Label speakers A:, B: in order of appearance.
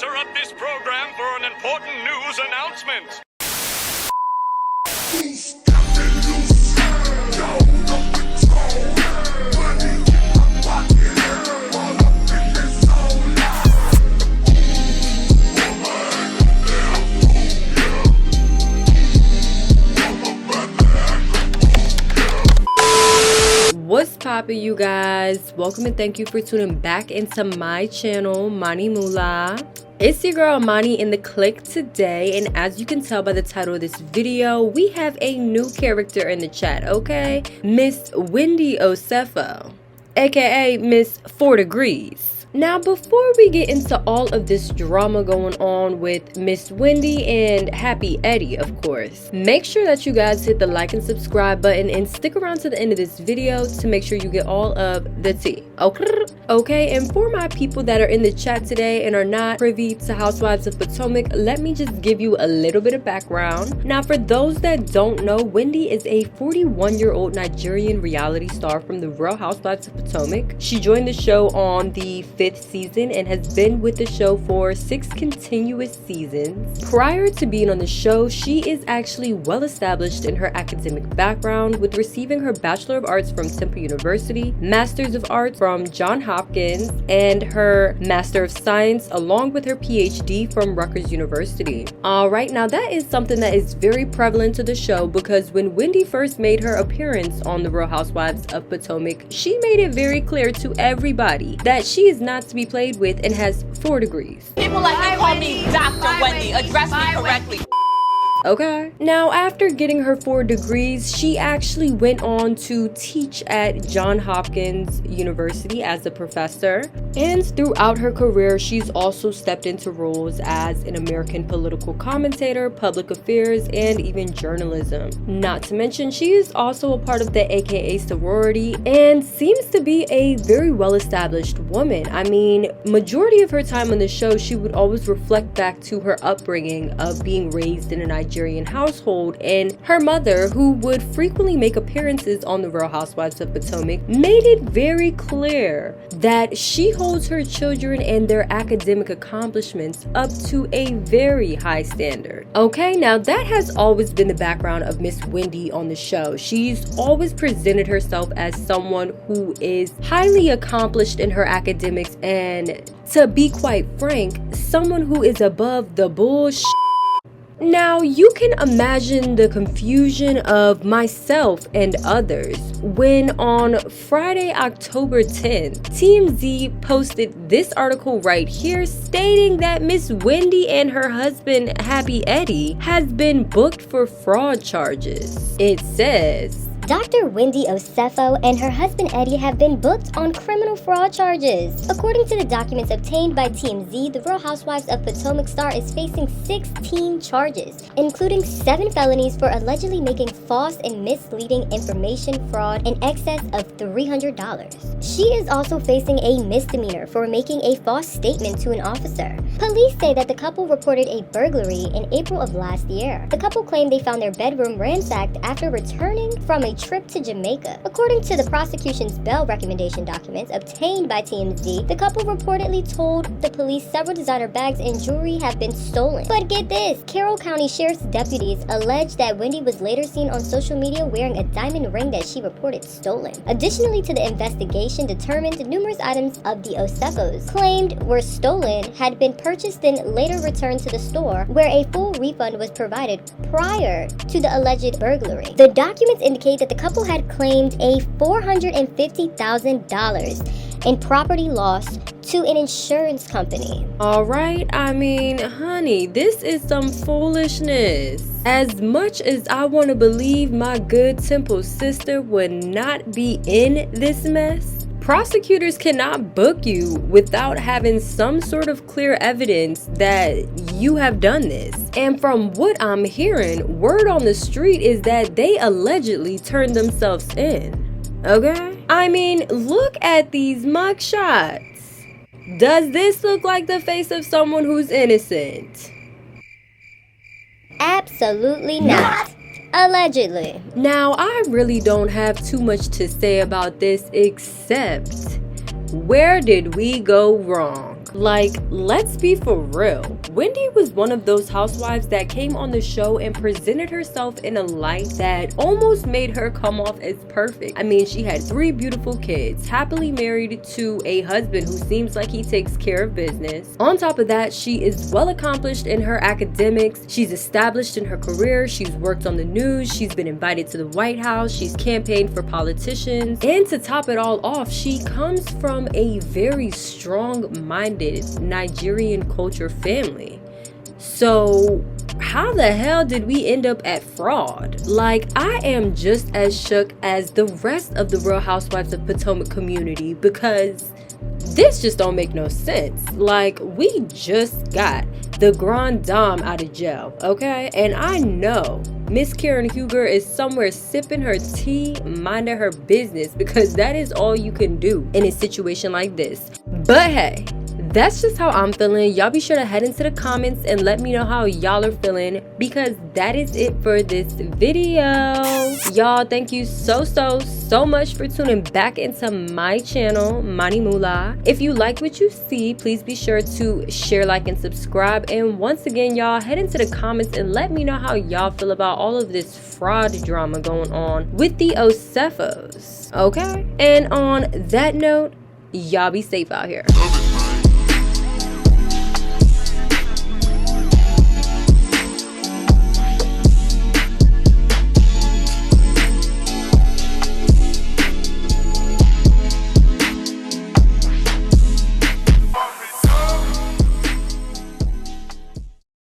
A: interrupt this program for an important news announcement.
B: What's poppin', you guys? Welcome and thank you for tuning back into my channel, Manimullaaa. It's your girl Mani in the click today, and as you can tell by the title of this video, we have a new character in the chat, okay? Miss Wendy Osefo, aka Miss 4 Degrees. Now, before we get into all of this drama going on with Miss Wendy and Happy Eddie, of course, make sure that you guys hit the like and subscribe button and stick around to the end of this video to make sure you get all of the tea. Okay, and for my people that are in the chat today and are not privy to Housewives of Potomac, let me just give you a little bit of background. Now, for those that don't know, Wendy is a 41-year-old Nigerian reality star from the Real Housewives of Potomac. She joined the show on the 5th season and has been with the show for 6 continuous seasons. Prior to being on the show, she is actually well established in her academic background, with receiving her Bachelor of Arts from Temple University, Masters of Arts from Johns Hopkins, and her Master of Science along with her PhD from Rutgers University. Alright, now that is something that is very prevalent to the show, because when Wendy first made her appearance on the Real Housewives of Potomac, she made it very clear to everybody that she is not to be played with and has 4 degrees.
C: People like to call me Dr. Wendy. Address me correctly.
B: Okay. Now, after getting her 4 degrees, she actually went on to teach at Johns Hopkins University as a professor. And throughout her career, she's also stepped into roles as an American political commentator, public affairs, and even journalism. Not to mention, she is also a part of the AKA sorority and seems to be a very well-established woman. I mean, majority of her time on the show, she would always reflect back to her upbringing of being raised in a Nigerian household, and her mother, who would frequently make appearances on the Real Housewives of Potomac, made it very clear that she holds her children and their academic accomplishments up to a very high standard. Okay, now that has always been the background of Miss Wendy on the show. She's always presented herself as someone who is highly accomplished in her academics, and to be quite frank, someone who is above the bullshit. Now, you can imagine the confusion of myself and others when on Friday, October 10th, TMZ posted this article right here stating that Miss Wendy and her husband, Happy Eddie, has been booked for fraud charges. It says,
D: Dr. Wendy Osefo and her husband Eddie have been booked on criminal fraud charges. According to the documents obtained by TMZ, the Real Housewives of Potomac star is facing 16 charges, including 7 felonies for allegedly making false and misleading information fraud in excess of $300. She is also facing a misdemeanor for making a false statement to an officer. Police say that the couple reported a burglary in April of last year. The couple claimed they found their bedroom ransacked after returning from a trip to Jamaica. According to the prosecution's bail recommendation documents obtained by TMZ, the couple reportedly told the police several designer bags and jewelry have been stolen. But get this, Carroll County Sheriff's deputies allege that Wendy was later seen on social media wearing a diamond ring that she reported stolen. Additionally to the investigation determined numerous items of the Osefos claimed were stolen had been purchased and later returned to the store, where a full refund was provided prior to the alleged burglary. The documents indicate that the couple had claimed a $450,000 in property loss to an insurance company.
B: Alright, I mean, honey, this is some foolishness. As much as I want to believe my good Temple sister would not be in this mess, prosecutors cannot book you without having some sort of clear evidence that you have done this. And from what I'm hearing, word on the street is that they allegedly turned themselves in. Okay? I mean, look at these mugshots. Does this look like the face of someone who's innocent?
D: Absolutely not. Allegedly.
B: Now, I really don't have too much to say about this except, where did we go wrong? Like, let's be for real. Wendy was one of those housewives that came on the show and presented herself in a light that almost made her come off as perfect. I mean, she had 3 beautiful kids, happily married to a husband who seems like he takes care of business. On top of that, she is well accomplished in her academics. She's established in her career. She's worked on the news. She's been invited to the White House. She's campaigned for politicians. And to top it all off, she comes from a very strong-minded Nigerian culture family. So how the hell did we end up at fraud? Like, I am just as shook as the rest of the Real Housewives of Potomac community, because this just don't make no sense. Like, we just got the Grand Dame out of jail, okay? And I know Miss Karen Huger is somewhere sipping her tea, minding her business, because that is all you can do in a situation like this. But hey, that's just how I'm feeling. Y'all be sure to head into the comments and let me know how y'all are feeling, because that is it for this video. Y'all, thank you so much for tuning back into my channel, Manimullaaa. If you like what you see, please be sure to share, like, and subscribe. And once again, y'all, head into the comments and let me know how y'all feel about all of this fraud drama going on with the Osefos, okay? And on that note, y'all be safe out here.